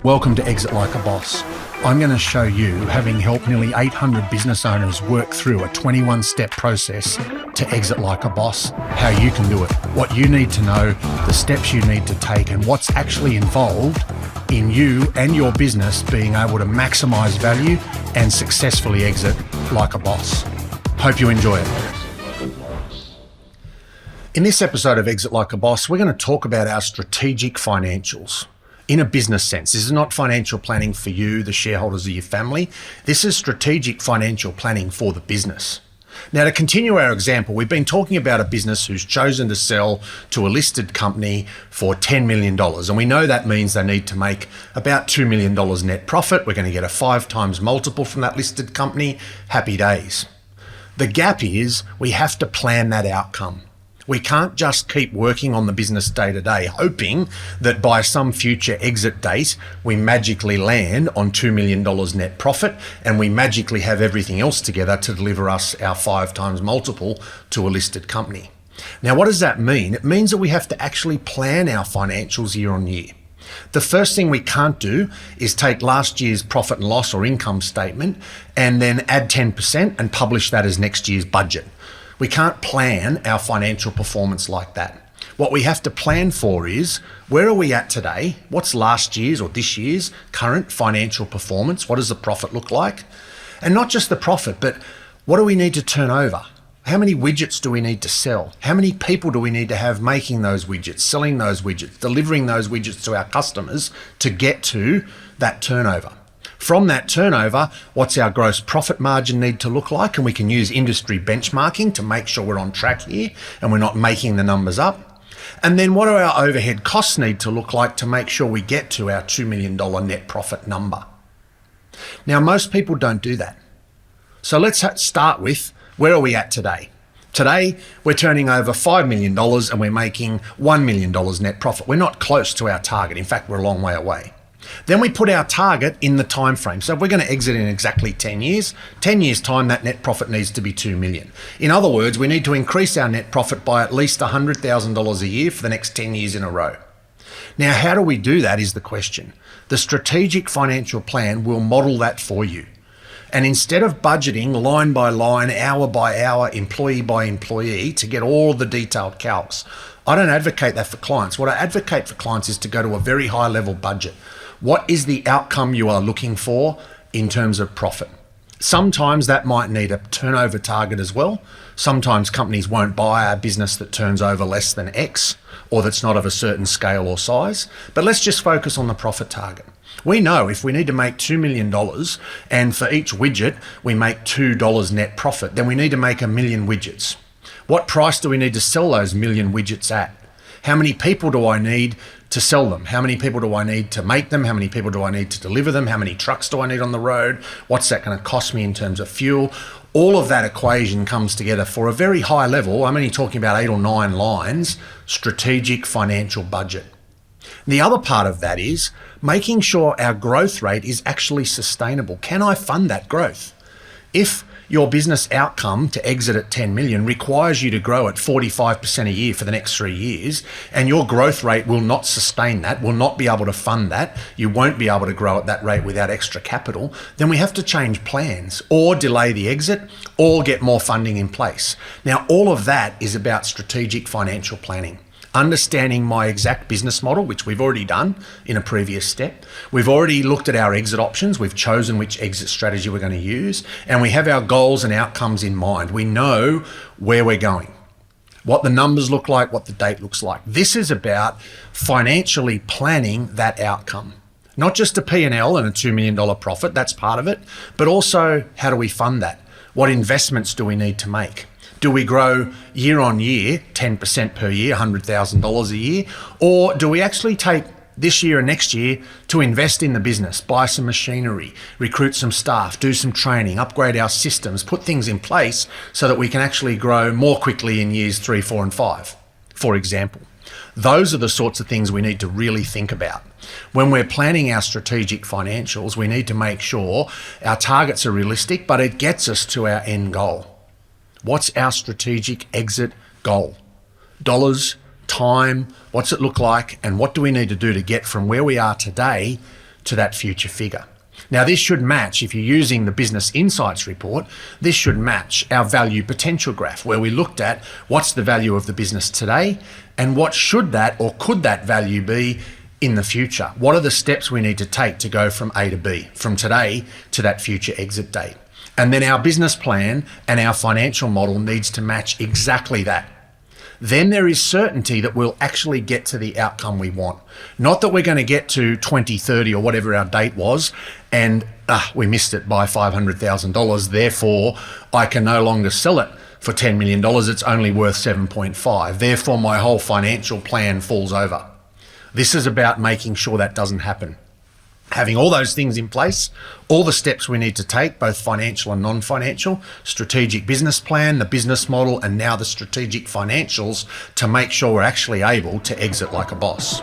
Welcome to Exit Like a Boss. I'm going to show you, having helped nearly 800 business owners work through a 21-step process to exit like a boss, how you can do it, what you need to know, the steps you need to take, and what's actually involved in you and your business being able to maximize value and successfully exit like a boss. Hope you enjoy it. In this episode of Exit Like a Boss, we're going to talk about our strategic financials. In a business sense, this is not financial planning for you, the shareholders of your family. This is strategic financial planning for the business. Now, to continue our example, we've been talking about a business who's chosen to sell to a listed company for $10 million. And we know that means they need to make about $2 million net profit. We're going to get a 5 times multiple from that listed company. Happy days. The gap is we have to plan that outcome. We can't just keep working on the business day to day, hoping that by some future exit date, we magically land on $2 million net profit and we magically have everything else together to deliver us our 5 times multiple to a listed company. Now, what does that mean? It means that we have to actually plan our financials year on year. The first thing we can't do is take last year's profit and loss or income statement and then add 10% and publish that as next year's budget. We can't plan our financial performance like that. What we have to plan for is, where are we at today? What's last year's or this year's current financial performance? What does the profit look like? And not just the profit, but what do we need to turn over? How many widgets do we need to sell? How many people do we need to have making those widgets, selling those widgets, delivering those widgets to our customers to get to that turnover? From that turnover, what's our gross profit margin need to look like? And we can use industry benchmarking to make sure we're on track here and we're not making the numbers up. And then what do our overhead costs need to look like to make sure we get to our $2 million net profit number? Now, most people don't do that. So let's start with, where are we at today? Today, we're turning over $5 million and we're making $1 million net profit. We're not close to our target. In fact, we're a long way away. Then we put our target in the time frame. So if we're going to exit in exactly 10 years, 10 years time, that net profit needs to be 2 million. In other words, we need to increase our net profit by at least $100,000 a year for the next 10 years in a row. Now, how do we do that is the question. The strategic financial plan will model that for you. And instead of budgeting line by line, hour by hour, employee by employee to get all the detailed calcs, I don't advocate that for clients. What I advocate for clients is to go to a very high level budget. What is the outcome you are looking for in terms of profit? Sometimes that might need a turnover target as well. Sometimes companies won't buy a business that turns over less than X or that's not of a certain scale or size. But let's just focus on the profit target. We know if we need to make $2 million and for each widget we make $2 net profit, then we need to make 1 million widgets. What price do we need to sell those 1 million widgets at? How many people do I need to sell them? How many people do I need to make them? How many people do I need to deliver them? How many trucks do I need on the road? What's that going to cost me in terms of fuel? All of that equation comes together for a very high level. I'm only talking about 8 or 9 lines, strategic financial budget. The other part of that is making sure our growth rate is actually sustainable. Can I fund that growth? If your business outcome to exit at 10 million requires you to grow at 45% a year for the next 3 years, and your growth rate will not sustain that, will not be able to fund that, you won't be able to grow at that rate without extra capital, then we have to change plans or delay the exit or get more funding in place. Now, all of that is about strategic financial planning. Understanding my exact business model, which we've already done in a previous step. We've already looked at our exit options. We've chosen which exit strategy we're going to use, and we have our goals and outcomes in mind. We know where we're going, what the numbers look like, what the date looks like. This is about financially planning that outcome. Not just a P&L and a $2 million profit, that's part of it, but also how do we fund that? What investments do we need to make? Do we grow year on year, 10% per year, $100,000 a year? Or do we actually take this year and next year to invest in the business, buy some machinery, recruit some staff, do some training, upgrade our systems, put things in place so that we can actually grow more quickly in years 3, 4, and 5, for example? Those are the sorts of things we need to really think about. When we're planning our strategic financials, we need to make sure our targets are realistic, but it gets us to our end goal. What's our strategic exit goal? Dollars, time, what's it look like, and what do we need to do to get from where we are today to that future figure. Now, this should match, if you're using the Business Insights report, this should match our value potential graph, where we looked at what's the value of the business today and what should that or could that value be in the future. What are the steps we need to take to go from A to B, from today to that future exit date? And then our business plan and our financial model needs to match exactly that. Then there is certainty that we'll actually get to the outcome we want. Not that we're going to get to 2030 or whatever our date was and we missed it by $500,000. Therefore, I can no longer sell it for $10 million. It's only worth 7.5. Therefore, my whole financial plan falls over. This is about making sure that doesn't happen. Having all those things in place, all the steps we need to take, both financial and non-financial, strategic business plan, the business model, and now the strategic financials to make sure we're actually able to exit like a boss.